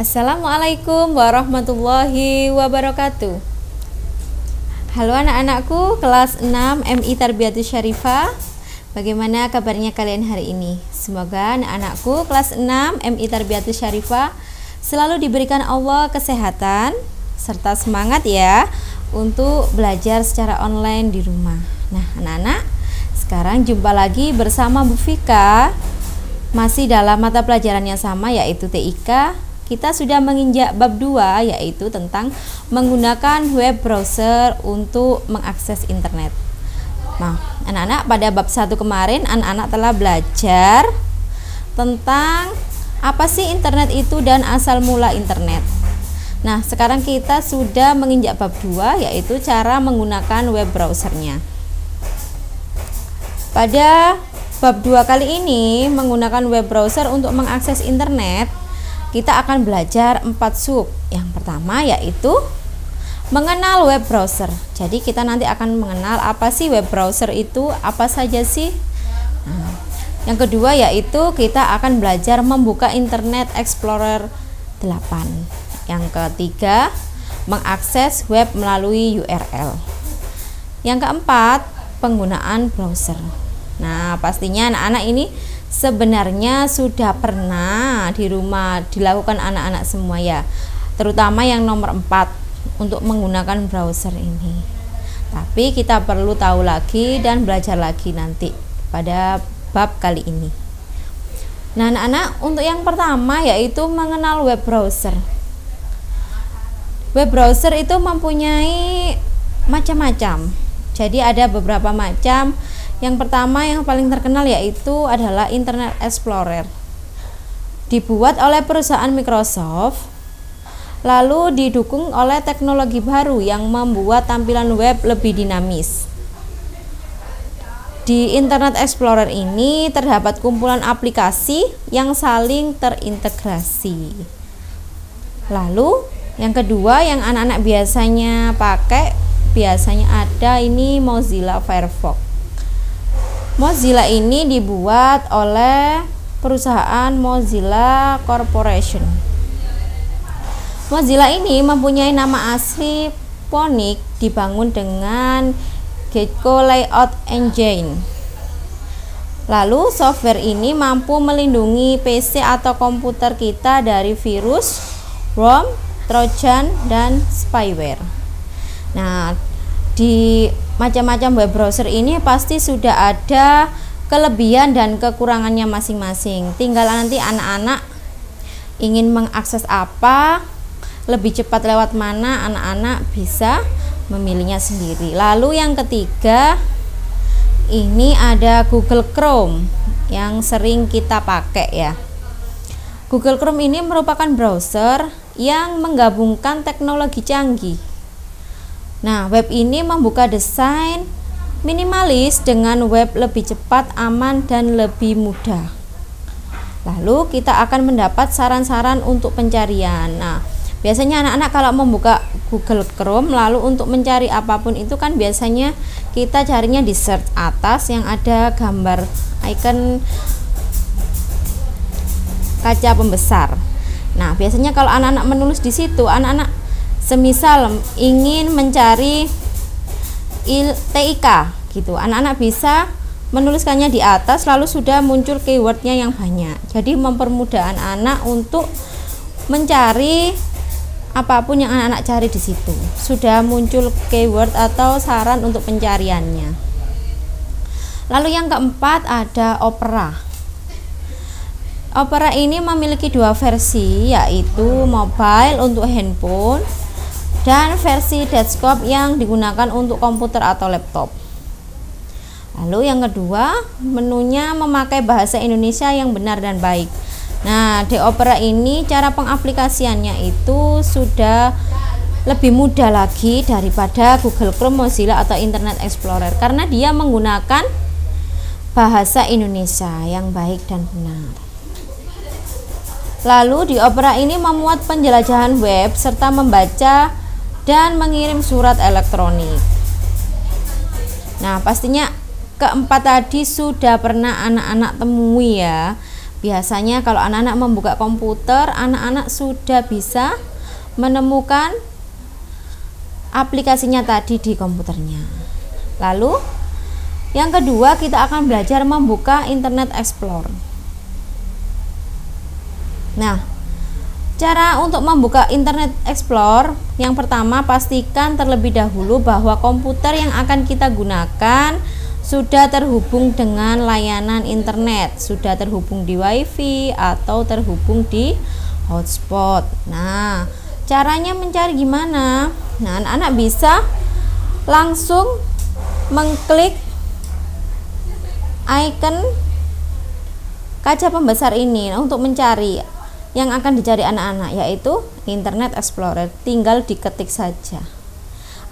Assalamualaikum warahmatullahi wabarakatuh. Halo anak-anakku kelas 6 MI Tarbiyatus Syarifah. Bagaimana kabarnya kalian hari ini? Semoga anak-anakku kelas 6 MI Tarbiyatus Syarifah selalu diberikan Allah kesehatan serta semangat ya untuk belajar secara online di rumah. Nah anak-anak, sekarang jumpa lagi bersama Bu Vika. Masih dalam mata pelajaran yang sama yaitu TIK. Kita sudah menginjak bab 2 yaitu tentang menggunakan web browser untuk mengakses internet. Nah, anak-anak pada bab 1 kemarin anak-anak telah belajar tentang apa sih internet itu dan asal mula internet. Nah, sekarang kita sudah menginjak bab 2 yaitu cara menggunakan web browsernya. Pada bab 2 kali ini menggunakan web browser untuk mengakses internet, kita akan belajar 4 sub. Yang pertama yaitu mengenal web browser. Jadi kita nanti akan mengenal apa sih web browser itu, apa saja sih. Nah, yang kedua yaitu kita akan belajar membuka Internet Explorer 8. Yang ketiga, mengakses web melalui URL. Yang keempat, penggunaan browser. Nah, pastinya anak-anak ini sebenarnya sudah pernah di rumah dilakukan anak-anak semua ya, terutama yang nomor 4 untuk menggunakan browser ini. Tapi kita perlu tahu lagi dan belajar lagi nanti pada bab kali ini. Nah anak-anak, untuk yang pertama yaitu mengenal web browser. Web browser itu mempunyai macam-macam, jadi ada beberapa macam. Yang pertama yang paling terkenal yaitu adalah Internet Explorer. Dibuat oleh perusahaan Microsoft, lalu didukung oleh teknologi baru yang membuat tampilan web lebih dinamis. Di Internet Explorer ini terdapat kumpulan aplikasi yang saling terintegrasi. Lalu yang kedua yang anak-anak biasanya pakai, biasanya ada ini Mozilla Firefox. Mozilla ini dibuat oleh perusahaan Mozilla Corporation. Mozilla ini mempunyai nama asli Phoenix, dibangun dengan Gecko Layout Engine. Lalu software ini mampu melindungi PC atau komputer kita dari virus, ROM, Trojan, dan spyware. Nah, di macam-macam web browser ini pasti sudah ada kelebihan dan kekurangannya masing-masing. Tinggal nanti anak-anak ingin mengakses apa, lebih cepat lewat mana, anak-anak bisa memilihnya sendiri. Lalu yang ketiga, ini ada Google Chrome yang sering kita pakai ya. Google Chrome ini merupakan browser yang menggabungkan teknologi canggih. Nah, web ini membuka desain minimalis dengan web lebih cepat, aman, dan lebih mudah. Lalu kita akan mendapat saran-saran untuk pencarian. Nah, biasanya anak-anak kalau membuka Google Chrome lalu untuk mencari apapun itu kan biasanya kita carinya di search atas yang ada gambar icon kaca pembesar. Nah, biasanya kalau anak-anak menulis di situ, anak-anak semisal ingin mencari TIK gitu, anak-anak bisa menuliskannya di atas lalu sudah muncul keywordnya yang banyak. Jadi mempermudah anak-anak untuk mencari apapun yang anak-anak cari di situ. Sudah muncul keyword atau saran untuk pencariannya. Lalu yang keempat ada Opera. Opera ini memiliki 2 versi, yaitu mobile untuk handphone dan versi desktop yang digunakan untuk komputer atau laptop. Lalu yang kedua, menunya memakai bahasa Indonesia yang benar dan baik. Nah, di Opera ini cara pengaplikasiannya itu sudah lebih mudah lagi daripada Google Chrome, Mozilla atau Internet Explorer karena dia menggunakan bahasa Indonesia yang baik dan benar. Lalu di Opera ini memuat penjelajahan web serta membaca dan mengirim surat elektronik. Nah, pastinya keempat tadi sudah pernah anak-anak temui ya. Biasanya kalau anak-anak membuka komputer, anak-anak sudah bisa menemukan aplikasinya tadi di komputernya. Lalu yang kedua, kita akan belajar membuka Internet Explorer. Nah, cara untuk membuka Internet Explorer, yang pertama pastikan terlebih dahulu bahwa komputer yang akan kita gunakan sudah terhubung dengan layanan internet, sudah terhubung di WiFi atau terhubung di hotspot. Nah, caranya mencari gimana? Nah, anak-anak bisa langsung mengklik icon kaca pembesar ini untuk mencari yang akan dicari anak-anak, yaitu Internet Explorer. Tinggal diketik saja,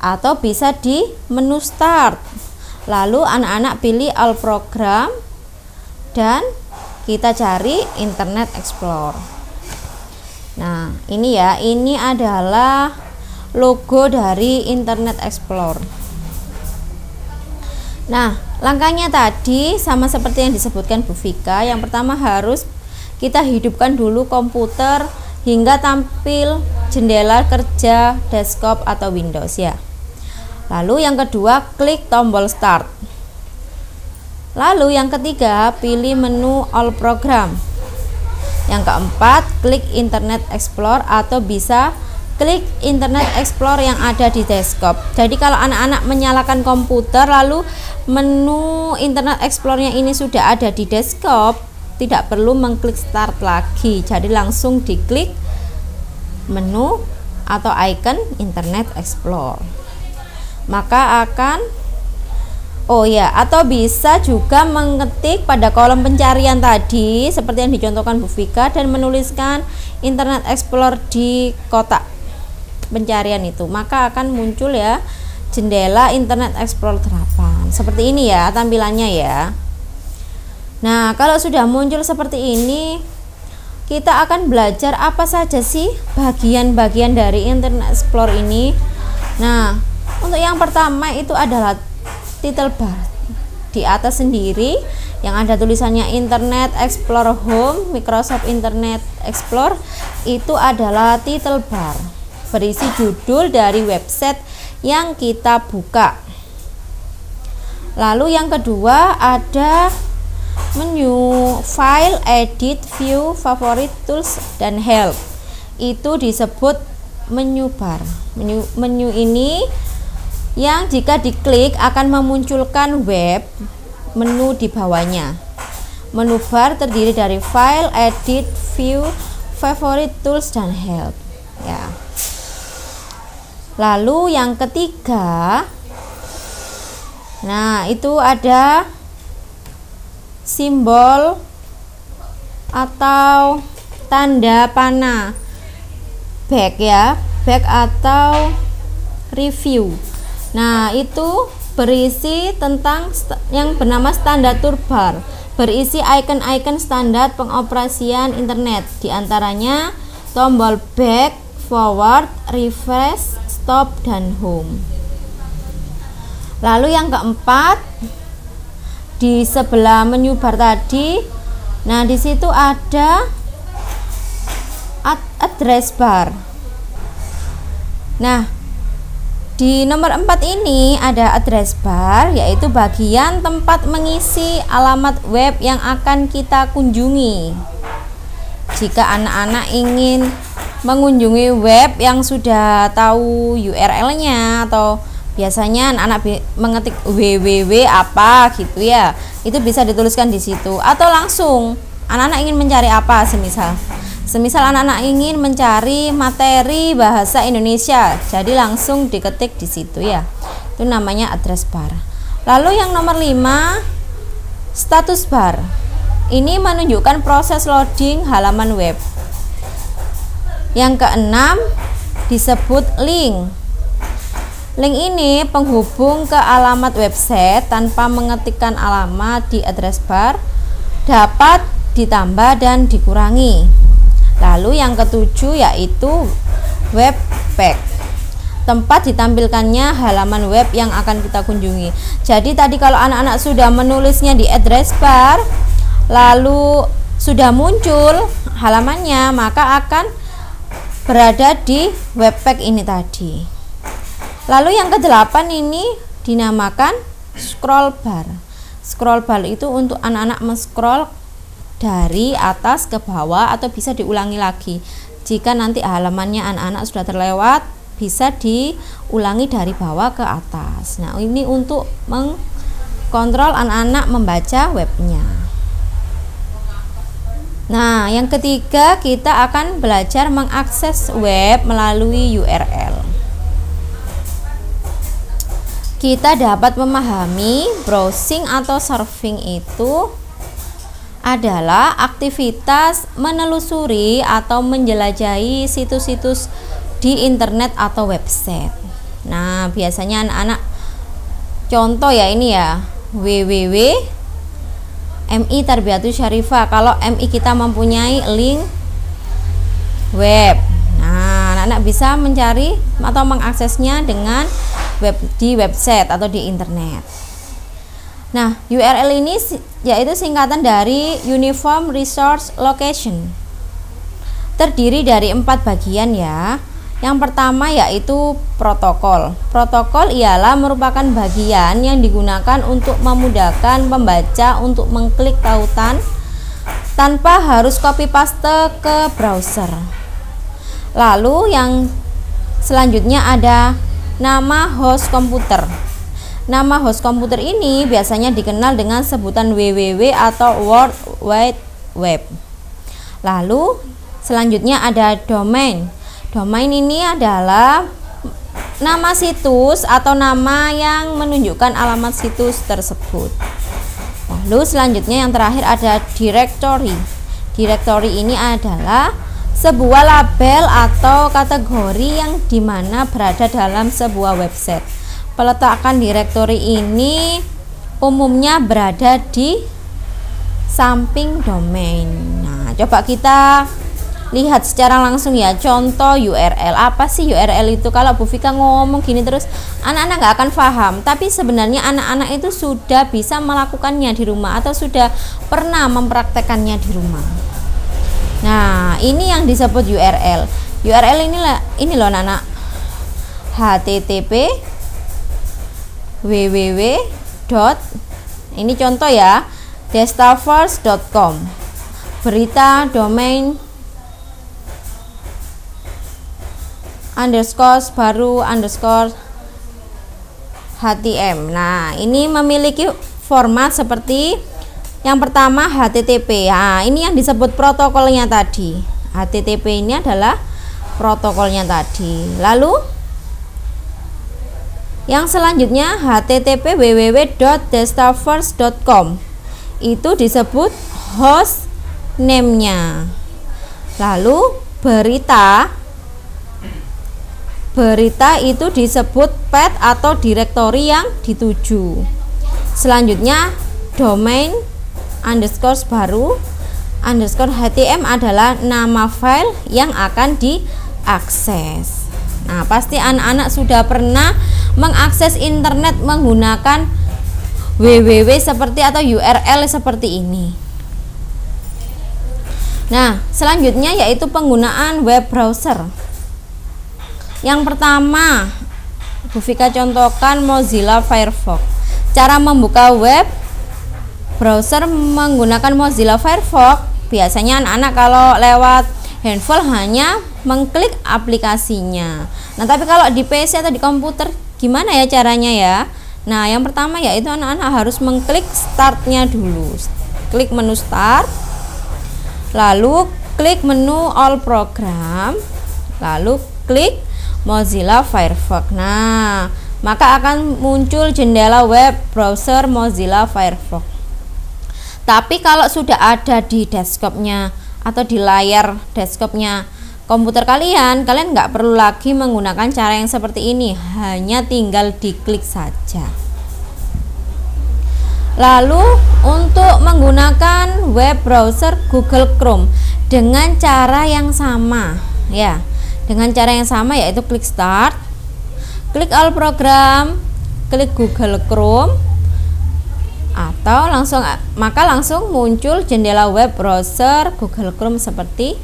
atau bisa di menu Start. Lalu anak-anak pilih All Program dan kita cari Internet Explorer. Nah, ini ya, ini adalah logo dari Internet Explorer. Nah, langkahnya tadi sama seperti yang disebutkan Bu Vika. Yang pertama harus kita hidupkan dulu komputer hingga tampil jendela kerja desktop atau Windows ya. Lalu yang kedua, klik tombol Start. Lalu yang ketiga, pilih menu All Program. Yang keempat, klik Internet Explorer atau bisa klik Internet Explorer yang ada di desktop. Jadi kalau anak-anak menyalakan komputer lalu menu Internet Explorer-nya ini sudah ada di desktop, tidak perlu mengklik Start lagi. Jadi langsung diklik menu atau icon Internet Explorer. Maka akan atau bisa juga mengetik pada kolom pencarian tadi seperti yang dicontohkan Bu Vika dan menuliskan Internet Explorer di kotak pencarian itu, maka akan muncul ya jendela Internet Explorer terapan seperti ini ya tampilannya ya. Nah, kalau sudah muncul seperti ini, kita akan belajar apa saja sih bagian-bagian dari Internet Explorer ini. Nah, untuk yang pertama itu adalah title bar. Di atas sendiri yang ada tulisannya Internet Explorer Home, Microsoft Internet Explorer, itu adalah title bar, berisi judul dari website yang kita buka. Lalu yang kedua ada menu File, Edit, View, Favorite, Tools, dan Help. Itu disebut menu bar. Menu ini yang jika diklik akan memunculkan web menu di bawahnya. Menu bar terdiri dari File, Edit, View, Favorite, Tools, dan Help ya. Lalu yang ketiga, nah itu ada simbol atau tanda panah back ya, back atau review. Nah, itu berisi tentang yang bernama standar toolbar, berisi icon-icon standar pengoperasian internet, diantaranya tombol back, forward, refresh, stop, dan home. Lalu yang keempat, di sebelah menu bar tadi, nah di situ ada address bar. Nah, di nomor 4 ini ada address bar, yaitu bagian tempat mengisi alamat web yang akan kita kunjungi. Jika anak-anak ingin mengunjungi web yang sudah tahu URL-nya, atau biasanya anak-anak mengetik www apa gitu ya, itu bisa dituliskan di situ. Atau langsung anak-anak ingin mencari apa, semisal anak-anak ingin mencari materi bahasa Indonesia, jadi langsung diketik di situ ya. Itu namanya address bar. Lalu yang nomor 5, status bar. Ini menunjukkan proses loading halaman web. Yang keenam disebut link. Link ini penghubung ke alamat website tanpa mengetikkan alamat di address bar, dapat ditambah dan dikurangi. Lalu yang ketujuh yaitu web pack, tempat ditampilkannya halaman web yang akan kita kunjungi. Jadi tadi kalau anak-anak sudah menulisnya di address bar, lalu sudah muncul halamannya, maka akan berada di webpack ini tadi. Lalu yang ke-8 ini dinamakan scroll bar. Scroll bar itu untuk anak-anak men-scroll dari atas ke bawah, atau bisa diulangi lagi. Jika nanti halamannya anak-anak sudah terlewat, bisa diulangi dari bawah ke atas. Nah, ini untuk mengkontrol anak-anak membaca webnya. Nah, yang ketiga, kita akan belajar mengakses web melalui URL. Kita dapat memahami browsing atau surfing itu adalah aktivitas menelusuri atau menjelajahi situs-situs di internet atau website. Nah, biasanya anak-anak contoh ya, ini ya, www.mi Tarbiyatus Syarifah. Kalau MI kita mempunyai link web. Nah, anak-anak bisa mencari atau mengaksesnya dengan di website atau di internet. Nah, URL ini yaitu singkatan dari Uniform Resource Location. Terdiri dari 4 bagian ya. Yang pertama yaitu protokol. Protokol ialah merupakan bagian yang digunakan untuk memudahkan pembaca untuk mengklik tautan tanpa harus copy paste ke browser. Lalu yang selanjutnya ada nama host komputer. Nama host komputer ini biasanya dikenal dengan sebutan www atau World Wide Web. Lalu selanjutnya ada domain. Domain ini adalah nama situs atau nama yang menunjukkan alamat situs tersebut. Lalu selanjutnya yang terakhir ada directory. Directory ini adalah sebuah label atau kategori yang dimana berada dalam sebuah website. Peletakan directory ini umumnya berada di samping domain. Nah, coba kita lihat secara langsung ya, contoh URL. Apa sih URL itu? Kalau Bu Fika ngomong gini terus, anak-anak nggak akan paham. Tapi sebenarnya anak-anak itu sudah bisa melakukannya di rumah atau sudah pernah mempraktekannya di rumah. Nah, ini yang disebut URL. URL ini loh anak-anak. HTTP www. Ini contoh ya, destaverse.com. Berita domain _baru_htm. Nah, ini memiliki format seperti yang pertama HTTP. Nah, ini yang disebut protokolnya tadi. HTTP ini adalah protokolnya tadi. Lalu yang selanjutnya HTTP www.destaverse.com. Itu disebut host name-nya. Lalu berita itu disebut path atau direktori yang dituju. Selanjutnya domain _baru_htm adalah nama file yang akan diakses. Nah, pasti anak-anak sudah pernah mengakses internet menggunakan www seperti atau URL seperti ini. Nah, selanjutnya yaitu penggunaan web browser. Yang pertama, Bu Fika contohkan Mozilla Firefox. Cara membuka web browser menggunakan Mozilla Firefox, biasanya anak-anak kalau lewat handphone hanya mengklik aplikasinya. Nah, tapi kalau di PC atau di komputer gimana ya caranya ya? Nah, yang pertama yaitu anak-anak harus mengklik startnya dulu. Klik menu start, lalu klik menu all program, lalu klik Mozilla Firefox. Nah, maka akan muncul jendela web browser Mozilla Firefox. Tapi kalau sudah ada di desktopnya atau di layar desktopnya komputer kalian nggak perlu lagi menggunakan cara yang seperti ini, hanya tinggal diklik saja. Lalu untuk menggunakan web browser Google Chrome dengan cara yang sama ya. Dengan cara yang sama yaitu klik start, klik all program, klik Google Chrome, atau langsung muncul jendela web browser Google Chrome seperti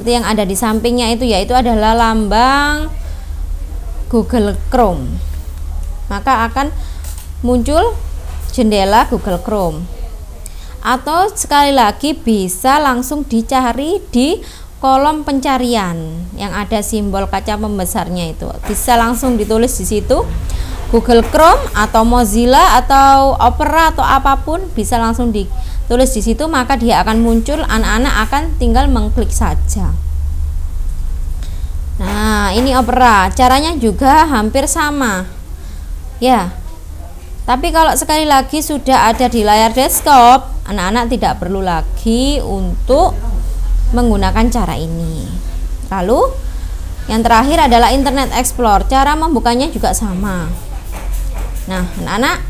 yang ada di sampingnya yaitu adalah lambang Google Chrome. Maka akan muncul jendela Google Chrome. Atau sekali lagi bisa langsung dicari di kolom pencarian yang ada simbol kaca pembesarnya itu. Bisa langsung ditulis di situ Google Chrome atau Mozilla atau Opera atau apapun, bisa langsung ditulis di situ, maka dia akan muncul, anak-anak akan tinggal mengklik saja. Nah, ini Opera, caranya juga hampir sama. Ya. Tapi kalau sekali lagi sudah ada di layar desktop, anak-anak tidak perlu lagi untuk menggunakan cara ini. Lalu yang terakhir adalah Internet Explorer. Cara membukanya juga sama. Nah, anak-anak,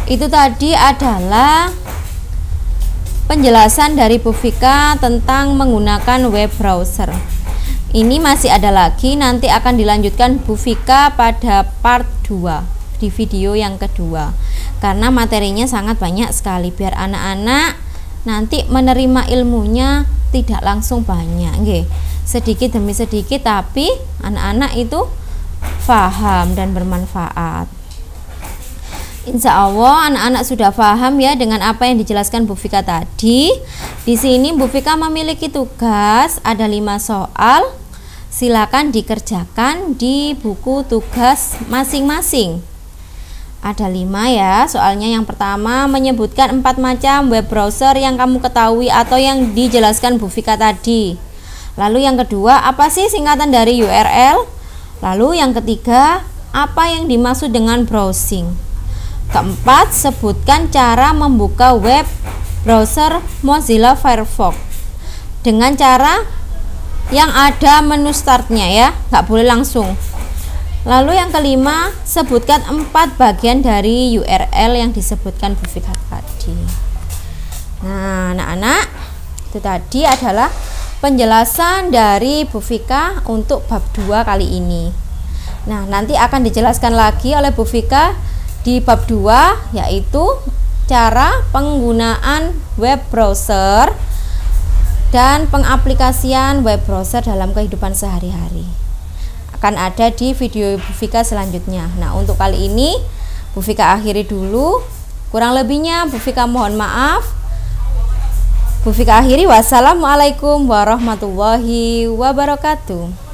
itu tadi adalah penjelasan dari Bu Vika tentang menggunakan web browser. Ini masih ada lagi, nanti akan dilanjutkan Bu Vika pada part 2 di video yang kedua, karena materinya sangat banyak sekali, biar anak-anak nanti menerima ilmunya tidak langsung banyak, sedikit demi sedikit, tapi anak-anak itu paham dan bermanfaat. Insya Allah anak-anak sudah paham ya dengan apa yang dijelaskan Bu Vika tadi. Di sini Bu Vika memiliki tugas ada 5 soal. Silakan dikerjakan di buku tugas masing-masing. Ada 5 ya soalnya. Yang pertama menyebutkan 4 macam web browser yang kamu ketahui atau yang dijelaskan Bu Vika tadi. Lalu yang kedua, apa sih singkatan dari URL? Lalu yang ketiga, apa yang dimaksud dengan browsing? Keempat, sebutkan cara membuka web browser Mozilla Firefox dengan cara yang ada menu startnya ya, nggak boleh langsung. Lalu yang kelima, sebutkan 4 bagian dari URL yang disebutkan Bu Vika tadi. Nah, anak-anak, itu tadi adalah penjelasan dari Bu Vika untuk bab 2 kali ini. Nah, nanti akan dijelaskan lagi oleh Bu Vika di bab 2, yaitu cara penggunaan web browser dan pengaplikasian web browser dalam kehidupan sehari-hari. Akan ada di video Bu Vika selanjutnya. Nah, untuk kali ini Bu Vika akhiri dulu. Kurang lebihnya Bu Vika mohon maaf. Bu Vika akhiri. Wassalamualaikum warahmatullahi wabarakatuh.